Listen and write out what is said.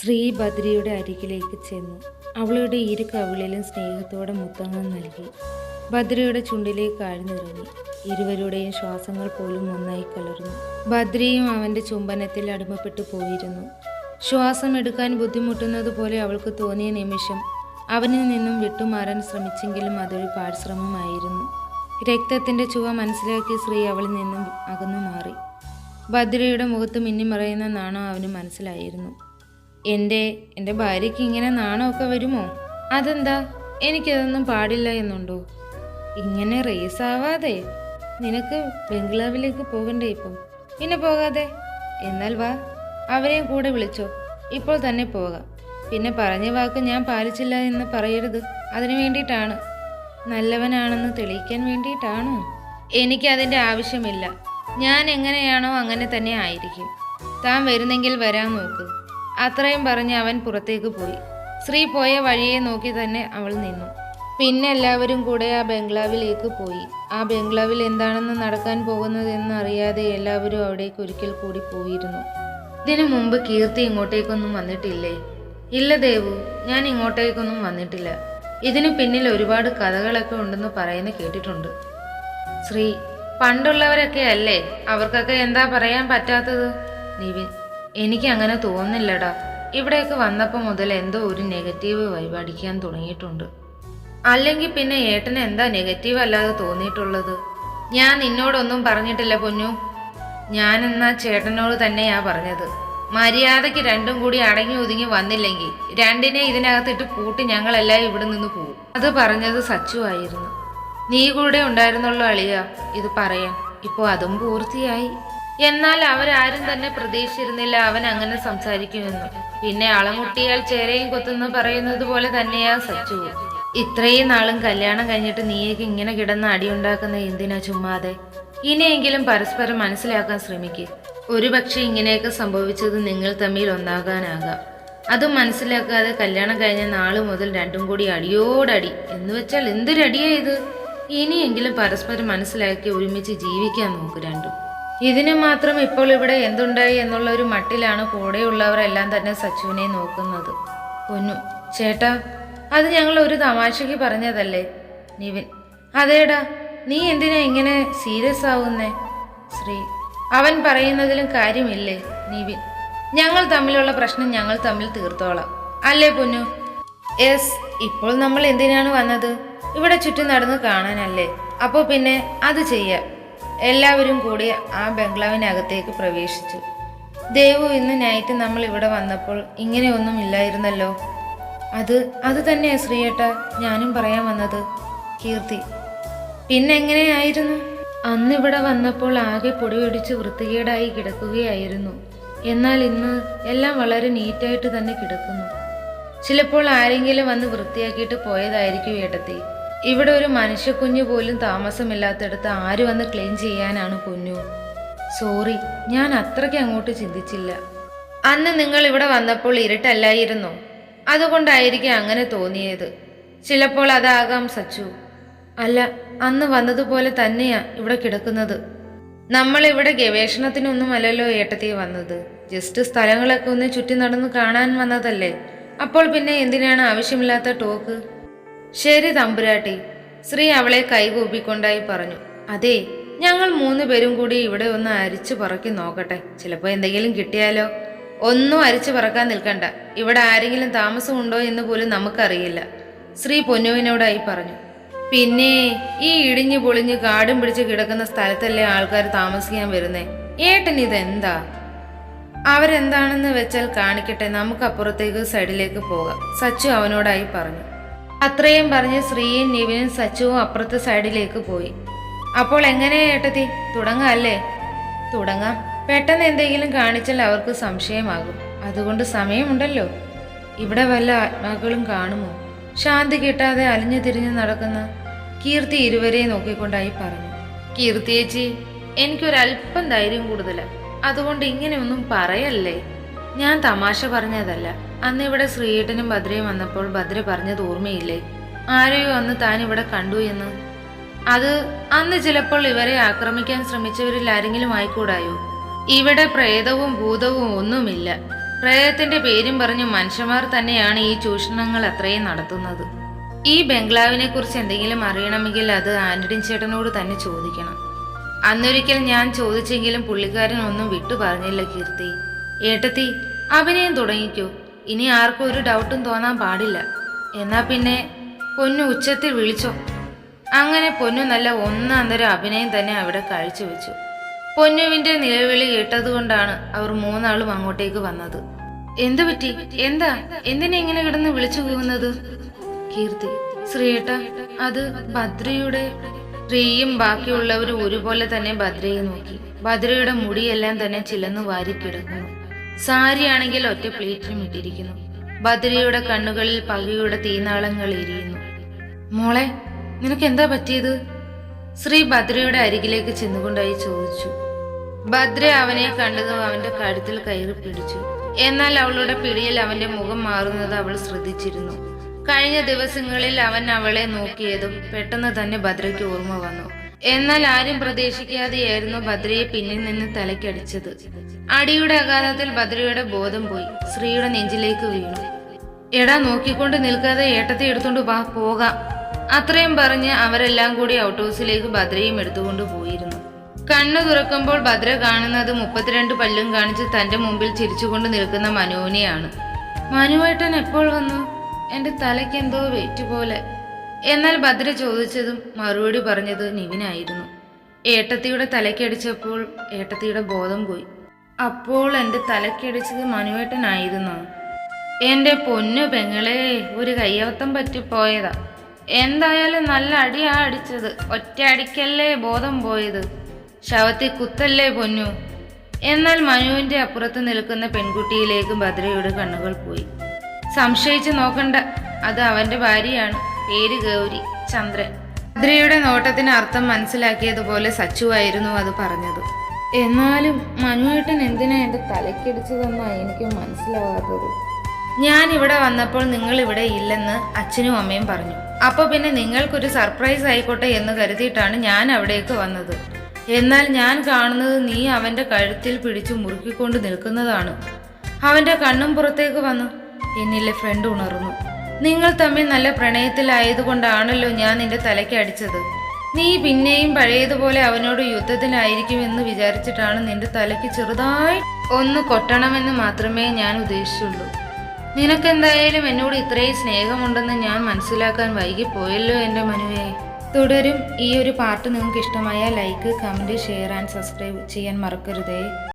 ശ്രീ ബദ്രിയുടെ അരികിലേക്ക് ചെന്നു. അവളുടെ ഇരു കവിളിലും സ്നേഹത്തോടെ മുത്തങ്ങൾ നൽകി. ബദ്രിയുടെ ചുണ്ടിലേക്ക് ആഴ്ന്നിറങ്ങി. ഇരുവരുടെയും ശ്വാസങ്ങൾ പോലും ഒന്നായി കലർന്നു. ബദ്രിയും അവൻ്റെ ചുംബനത്തിൽ അടിമപ്പെട്ടു പോയിരുന്നു. ശ്വാസം എടുക്കാൻ ബുദ്ധിമുട്ടുന്നത് പോലെ അവൾക്ക് തോന്നിയ നിമിഷം അവനിൽ നിന്നും വിട്ടുമാറാൻ ശ്രമിച്ചെങ്കിലും അതൊരു പാഴ്ശ്രമമായിരുന്നു. രക്തത്തിൻ്റെ ചുവ മനസ്സിലാക്കിയ ശ്രീ അവളിൽ നിന്നും അകന്നു മാറി. ബദ്രിയുടെ മുഖത്ത് മിന്നിമറയുന്ന നാണം അവന് മനസ്സിലായിരുന്നു. എൻ്റെ ഭാര്യയ്ക്ക് ഇങ്ങനെ നാണമൊക്കെ വരുമോ? അതെന്താ, എനിക്കതൊന്നും പാടില്ല എന്നുണ്ടോ? ഇങ്ങനെ റേസാവാതെ നിനക്ക് ബംഗ്ലാവിലേക്ക് പോകണ്ടേ ഇപ്പം? പിന്നെ പോകാതെ? എന്നാൽ വാ, അവരെയും കൂടെ വിളിച്ചോ. ഇപ്പോൾ തന്നെ പോകാം. പിന്നെ പറഞ്ഞ വാക്ക് ഞാൻ പാലിച്ചില്ല എന്ന് പറയരുത്. അതിനു വേണ്ടിയിട്ടാണ്, നല്ലവനാണെന്ന് തെളിയിക്കാൻ വേണ്ടിയിട്ടാണോ? എനിക്കതിൻ്റെ ആവശ്യമില്ല. ഞാൻ എങ്ങനെയാണോ അങ്ങനെ തന്നെ ആയിരിക്കും. താൻ വരുന്നെങ്കിൽ വരാൻ നോക്ക്. അത്രയും പറഞ്ഞ് അവൻ പുറത്തേക്ക് പോയി. ശ്രീ പോയ വഴിയെ നോക്കി തന്നെ അവൾ നിന്നു. പിന്നെ എല്ലാവരും കൂടെ ആ ബംഗ്ലാവിലേക്ക് പോയി. ആ ബംഗ്ലാവിൽ എന്താണെന്ന് നടക്കാൻ പോകുന്നതെന്ന് അറിയാതെ എല്ലാവരും അവിടേക്ക് ഒരിക്കൽ കൂടി പോയിരുന്നു. ഇതിനു മുമ്പ് കീർത്തി ഇങ്ങോട്ടേക്കൊന്നും വന്നിട്ടില്ലേ? ഇല്ല ദേവു, ഞാൻ ഇങ്ങോട്ടേക്കൊന്നും വന്നിട്ടില്ല. ഇതിനു പിന്നിൽ ഒരുപാട് കഥകളൊക്കെ ഉണ്ടെന്ന് പറയുന്ന കേട്ടിട്ടുണ്ട്. ശ്രീ, പണ്ടുള്ളവരൊക്കെ അല്ലേ, അവർക്കൊക്കെ എന്താ പറയാൻ പറ്റാത്തത്? നിവിൻ, എനിക്ക് അങ്ങനെ തോന്നുന്നില്ലടാ. ഇവിടേക്ക് വന്നപ്പോൾ മുതൽ എന്തോ ഒരു നെഗറ്റീവ് വൈബ് അടിക്കാൻ തുടങ്ങിയിട്ടുണ്ട്. അല്ലെങ്കിൽ പിന്നെ ഏട്ടന് എന്താ നെഗറ്റീവ് അല്ലാതെ തോന്നിയിട്ടുള്ളത്? ഞാൻ നിന്നോടൊന്നും പറഞ്ഞിട്ടില്ല പൊന്നു. ഞാനെന്നാ ചേട്ടനോട് തന്നെയാ പറഞ്ഞത്. മര്യാദയ്ക്ക് രണ്ടും കൂടി അടങ്ങി ഒതുങ്ങി വന്നില്ലെങ്കിൽ രണ്ടിനെ ഇതിനകത്തിട്ട് പൂട്ടി ഞങ്ങളെല്ലാം ഇവിടെ നിന്ന് പോകും. അത് പറഞ്ഞത് സച്ചു ആയിരുന്നു. നീ കൂടെ ഉണ്ടായിരുന്നുള്ളൂ അളിയ ഇത് പറയാൻ. ഇപ്പോൾ അതും പൂർത്തിയായി. എന്നാൽ അവരാരും തന്നെ പ്രതീക്ഷിച്ചിരുന്നില്ല അവൻ അങ്ങനെ സംസാരിക്കുമെന്ന്. പിന്നെ അളമുട്ടിയാൽ ചേരയും കൊത്തുന്നു പറയുന്നത് പോലെ തന്നെയാ സച്ചു. ഇത്രയും നാളും കല്യാണം കഴിഞ്ഞിട്ട് നീയൊക്കെ ഇങ്ങനെ കിടന്ന് അടിയുണ്ടാക്കുന്ന എന്തിനാ ചുമ്മാതെ? ഇനിയെങ്കിലും പരസ്പരം മനസ്സിലാക്കാൻ ശ്രമിക്കുക. ഒരുപക്ഷെ ഇങ്ങനെയൊക്കെ സംഭവിച്ചത് നിങ്ങൾ തമ്മിൽ ഒന്നാകാനാകാം. അതും മനസ്സിലാക്കാതെ കല്യാണം കഴിഞ്ഞ നാള് മുതൽ രണ്ടും കൂടി അടിയോടടി എന്ന് വെച്ചാൽ എന്തൊരടിയാ ഇത്? ഇനിയെങ്കിലും പരസ്പരം മനസ്സിലാക്കി ഒരുമിച്ച് ജീവിക്കാൻ നോക്ക് രണ്ടും. ഇതിന് മാത്രം ഇപ്പോൾ ഇവിടെ എന്തുണ്ടായി എന്നുള്ള ഒരു മട്ടിലാണ് കൂടെയുള്ളവരെല്ലാം തന്നെ സച്ചുവിനെ നോക്കുന്നത്. പൊന്നു ചേട്ടാ, അത് ഞങ്ങൾ ഒരു തമാശയ്ക്ക് പറഞ്ഞതല്ലേ. നിവിൻ, അതേടാ, നീ എന്തിനാ ഇങ്ങനെ സീരിയസ് ആവുന്നേ? ശ്രീ, അവൻ പറയുന്നതിലും കാര്യമില്ലേ? നിവിൻ, ഞങ്ങൾ തമ്മിലുള്ള പ്രശ്നം ഞങ്ങൾ തമ്മിൽ തീർത്തോളാം, അല്ലേ പൊന്നു? യെസ്. ഇപ്പോൾ നമ്മൾ എന്തിനാണ് വന്നത്? ഇവിടെ ചുറ്റും നടന്ന് കാണാനല്ലേ. അപ്പോൾ പിന്നെ അത് ചെയ്യാം. എല്ലാവരും കൂടി ആ ബംഗ്ലാവിനകത്തേക്ക് പ്രവേശിച്ചു. ദേവു, ഇന്ന് നൈറ്റ് നമ്മൾ ഇവിടെ വന്നപ്പോൾ ഇങ്ങനെയൊന്നും ഇല്ലായിരുന്നല്ലോ. അത് തന്നെയാ ശ്രീയേട്ടാ ഞാനും പറയാൻ വന്നത്. കീർത്തി, പിന്നെ എങ്ങനെയായിരുന്നു? അന്നിവിടെ വന്നപ്പോൾ ആകെ പൊടി പിടിച്ച് വൃത്തികേടായി കിടക്കുകയായിരുന്നു. എന്നാൽ ഇന്ന് എല്ലാം വളരെ നീറ്റായിട്ട് തന്നെ കിടക്കുന്നു. ചിലപ്പോൾ ആരെങ്കിലും വന്ന് വൃത്തിയാക്കിയിട്ട് പോയതായിരിക്കും ഏട്ടത്തി. ഇവിടെ ഒരു മനുഷ്യക്കുഞ്ഞു പോലും താമസമില്ലാത്തടത്ത് ആര് വന്ന് ക്ലീൻ ചെയ്യാനാണ് പൊന്നു? സോറി, ഞാൻ അത്രയ്ക്ക് അങ്ങോട്ട് ചിന്തിച്ചില്ല. അന്ന് നിങ്ങൾ ഇവിടെ വന്നപ്പോൾ ഇരുട്ടല്ലായിരുന്നോ? അതുകൊണ്ടായിരിക്കും അങ്ങനെ തോന്നിയത്. ചിലപ്പോൾ അതാകാം സച്ചു. അല്ല, അന്ന് വന്നതുപോലെ തന്നെയാ ഇവിടെ കിടക്കുന്നത്. നമ്മളിവിടെ ഗവേഷണത്തിനൊന്നുമല്ലല്ലോ ഏട്ടത്തി വന്നത്. ജസ്റ്റ് സ്ഥലങ്ങളൊക്കെ ഒന്ന് ചുറ്റി നടന്ന് കാണാൻ വന്നതല്ലേ. അപ്പോൾ പിന്നെ എന്തിനാണ് ആവശ്യമില്ലാത്ത ടോക്ക്? ശരി തമ്പുരാട്ടി, ശ്രീ അവളെ കൈകൂപ്പിക്കൊണ്ടായി പറഞ്ഞു. അതെ, ഞങ്ങൾ 3 പേരും കൂടി ഇവിടെ ഒന്ന് അരിച്ചു പറക്കി നോക്കട്ടെ. ചിലപ്പോൾ എന്തെങ്കിലും കിട്ടിയാലോ? ഒന്നും അരിച്ചു പറക്കാൻ നിൽക്കണ്ട. ഇവിടെ ആരെങ്കിലും താമസമുണ്ടോ എന്ന് പോലും നമുക്കറിയില്ല, ശ്രീ പൊന്നുവിനോടായി പറഞ്ഞു. പിന്നെ ഈ ഇടിഞ്ഞു പൊളിഞ്ഞ് കാടും പിടിച്ച് കിടക്കുന്ന സ്ഥലത്തല്ലേ ആൾക്കാർ താമസിക്കാൻ വരുന്നേ. ഏട്ടൻ ഇതെന്താ? അവരെന്താണെന്ന് വെച്ചാൽ കാണിക്കട്ടെ, നമുക്ക് അപ്പുറത്തേക്ക് സൈഡിലേക്ക് പോകാം, സച്ചു അവനോടായി പറഞ്ഞു. അത്രയും പറഞ്ഞ് ശ്രീയും നിവിനും സച്ചുവും അപ്പുറത്തെ സൈഡിലേക്ക് പോയി. അപ്പോൾ എങ്ങനെയാ ഏട്ടത്തി, തുടങ്ങാം അല്ലേ? തുടങ്ങാം. പെട്ടെന്ന് എന്തെങ്കിലും കാണിച്ചാൽ അവർക്ക് സംശയമാകും. അതുകൊണ്ട് സമയമുണ്ടല്ലോ. ഇവിടെ വല്ല ആത്മാക്കളും കാണുമോ? ശാന്തി കിട്ടാതെ അലിഞ്ഞു തിരിഞ്ഞു നടക്കുന്ന കീർത്തി ഇരുവരെയും നോക്കിക്കൊണ്ടായി പറഞ്ഞു. കീർത്തിയേച്ചി, എനിക്കൊരല്പം ധൈര്യം കൂടുതലാണ്. അതുകൊണ്ട് ഇങ്ങനെയൊന്നും പറയല്ലേ. ഞാൻ തമാശ പറഞ്ഞതല്ല. അന്ന് ഇവിടെ ശ്രീയേട്ടനും ഭദ്രയും വന്നപ്പോൾ ഭദ്ര പറഞ്ഞത് ഓർമ്മയില്ലേ? ആരെയോ അന്ന് താൻ ഇവിടെ കണ്ടു എന്ന്. അത് അന്ന് ചിലപ്പോൾ ഇവരെ ആക്രമിക്കാൻ ശ്രമിച്ചവരിൽ ആരെങ്കിലും ആയിക്കൂടായോ? ഇവിടെ പ്രേതവും ഭൂതവും ഒന്നുമില്ല. പ്രേതത്തിന്റെ പേരും പറഞ്ഞ് മനുഷ്യന്മാർ തന്നെയാണ് ഈ ചൂഷണങ്ങൾ അത്രയും നടത്തുന്നത്. ഈ ബംഗ്ലാവിനെ കുറിച്ച് എന്തെങ്കിലും അറിയണമെങ്കിൽ അത് ആന്റണി ചേട്ടനോട് തന്നെ ചോദിക്കണം. അന്നൊരിക്കൽ ഞാൻ ചോദിച്ചെങ്കിലും പുള്ളിക്കാരൻ ഒന്നും വിട്ടു പറഞ്ഞില്ല. കീർത്തി ഏട്ടത്തി, അഭിനയം തുടങ്ങിക്കോ. ഇനി ആർക്കും ഒരു ഡൗട്ടും തോന്നാൻ പാടില്ല. എന്നാ പിന്നെ പൊന്നു ഉച്ചത്തിൽ വിളിച്ചോ. അങ്ങനെ പൊന്നു നല്ല ഒന്നാന്തരം അഭിനയം തന്നെ അവിടെ കാഴ്ചവെച്ചു. പൊന്നുവിന്റെ നിലവിളി കേട്ടതുകൊണ്ടാണ് അവർ മൂന്നാളും അങ്ങോട്ടേക്ക് വന്നത്. എന്തു പറ്റി? എന്തിനെ ഇങ്ങനെ കിടന്ന് വിളിച്ചു പോകുന്നത്? കീർത്തി, ശ്രീയേട്ട, അത് ഭദ്രയുടെ. ശ്രീയും ബാക്കിയുള്ളവരും ഒരുപോലെ തന്നെ ഭദ്രയെ നോക്കി. ഭദ്രയുടെ മുടിയെല്ലാം തന്നെ ചിലന്ന് വാരിക്കിടക്കുന്നു. സാരിയാണെങ്കിൽ ഒറ്റ പ്ലേറ്റിലും ഇട്ടിരിക്കുന്നു. ഭദ്രയുടെ കണ്ണുകളിൽ പകയുടെ തീനാളങ്ങൾ എരിയുന്നു. മോളെ, നിനക്ക് എന്താ പറ്റിയത്? ശ്രീ ഭദ്രയുടെ അരികിലേക്ക് ചെന്നുകൊണ്ടായി ചോദിച്ചു. ഭദ്ര അവനെ കണ്ടതും അവന്റെ കഴുത്തിൽ കയറി പിടിച്ചു. എന്നാൽ അവളുടെ പിടിയിൽ അവന്റെ മുഖം മാറുന്നത് അവൾ ശ്രദ്ധിച്ചിരുന്നു. കഴിഞ്ഞ ദിവസങ്ങളിൽ അവൻ അവളെ നോക്കിയതും പെട്ടെന്ന് തന്നെ ഭദ്രയ്ക്ക് ഓർമ്മ വന്നു. എന്നാൽ ആരും പ്രതീക്ഷിക്കാതെയായിരുന്നു ഭദ്രയെ പിന്നിൽ നിന്ന് തലയ്ക്കടിച്ചത്. അടിയുടെ ആഘാതത്തിൽ ഭദ്രയുടെ ബോധം പോയി. ശ്രീയുടെ നെഞ്ചിലേക്ക് വീണു. എടാ, നോക്കിക്കൊണ്ട് നിൽക്കാതെ ഏട്ടത്തെ എടുത്തോണ്ട് വാ, പോകാം. അത്രയും പറഞ്ഞ് അവരെല്ലാം കൂടി ഔട്ട് ഹൗസിലേക്ക് ഭദ്രയും എടുത്തുകൊണ്ട് പോയിരുന്നു. കണ്ണു തുറക്കുമ്പോൾ ഭദ്ര കാണുന്നത് 32 പല്ലും കാണിച്ച് തന്റെ മുമ്പിൽ ചിരിച്ചുകൊണ്ട് നിൽക്കുന്ന മനുവിനെയാണ്. മനുവേട്ടൻ എപ്പോൾ വന്നു? എന്റെ തലയ്ക്ക് എന്തോ വെയിറ്റ് പോലെ. എന്നാൽ ഭദ്ര ചോദിച്ചതും മറുപടി പറഞ്ഞത് നിവിനായിരുന്നു. ഏട്ടത്തിയുടെ തലയ്ക്കടിച്ചപ്പോൾ ഏട്ടത്തിയുടെ ബോധം പോയി. അപ്പോൾ എന്റെ തലയ്ക്കടിച്ചത് മനുവേട്ടനായിരുന്നോ? എന്റെ പൊന്നു പെങ്ങളെ, ഒരു കയ്യവത്തം പറ്റിപ്പോയതാ. എന്തായാലും നല്ല അടിയാ അടിച്ചത്. ഒറ്റ അടിക്കല്ലേ ബോധം പോയത്. ശവത്തിൽ കുത്തല്ലേ പൊന്നു. എന്നാൽ മനുവിന്റെ അപ്പുറത്ത് നിൽക്കുന്ന പെൺകുട്ടിയിലേക്ക് ഭദ്രയുടെ കണ്ണുകൾ പോയി. സംശയിച്ച് നോക്കണ്ട, അത് അവന്റെ ഭാര്യയാണ്. പേര് ഗൗരി ചന്ദ്രൻ. ഭദ്രയുടെ നോട്ടത്തിന് അർത്ഥം മനസ്സിലാക്കിയതുപോലെ സച്ചുവായിരുന്നു അത് പറഞ്ഞത്. എന്നാലും മനുവേട്ടൻ എന്തിനാ എന്റെ തലക്കടിച്ചതെന്നാ എനിക്ക് മനസ്സിലാവാത്തത്. ഞാൻ ഇവിടെ വന്നപ്പോൾ നിങ്ങൾ ഇവിടെ ഇല്ലെന്ന് അച്ഛനും അമ്മയും പറഞ്ഞു. അപ്പൊ പിന്നെ നിങ്ങൾക്കൊരു സർപ്രൈസ് ആയിക്കോട്ടെ എന്ന് കരുതിയിട്ടാണ് ഞാൻ അവിടേക്ക് വന്നത്. എന്നാൽ ഞാൻ കാണുന്നത് നീ അവന്റെ കഴുത്തിൽ പിടിച്ചു മുറുക്കിക്കൊണ്ട് നിൽക്കുന്നതാണ്. അവന്റെ കണ്ണും പുറത്തേക്ക് വന്നു. എന്നിലെ ഫ്രണ്ട് ഉണർന്നു. നിങ്ങൾ തമ്മിൽ നല്ല പ്രണയത്തിലായതുകൊണ്ടാണല്ലോ ഞാൻ നിന്റെ തലയ്ക്ക് അടിച്ചത്. നീ പിന്നെയും പഴയതുപോലെ അവനോട് യുദ്ധത്തിലായിരിക്കുമെന്ന് വിചാരിച്ചിട്ടാണ് നിന്റെ തലയ്ക്ക് ചെറുതായി ഒന്ന് കൊട്ടണമെന്ന് മാത്രമേ ഞാൻ ഉദ്ദേശിച്ചുള്ളൂ. നിനക്കെന്തായാലും എന്നോട് ഇത്രയും സ്നേഹമുണ്ടെന്ന് ഞാൻ മനസ്സിലാക്കാൻ വൈകിപ്പോയല്ലോ എൻ്റെ മനുവേ. തുടരും. ഈ ഒരു പാർട്ട് നിങ്ങൾക്ക് ഇഷ്ടമായ like, comment, share and subscribe ചെയ്യാൻ മറക്കരുതേ.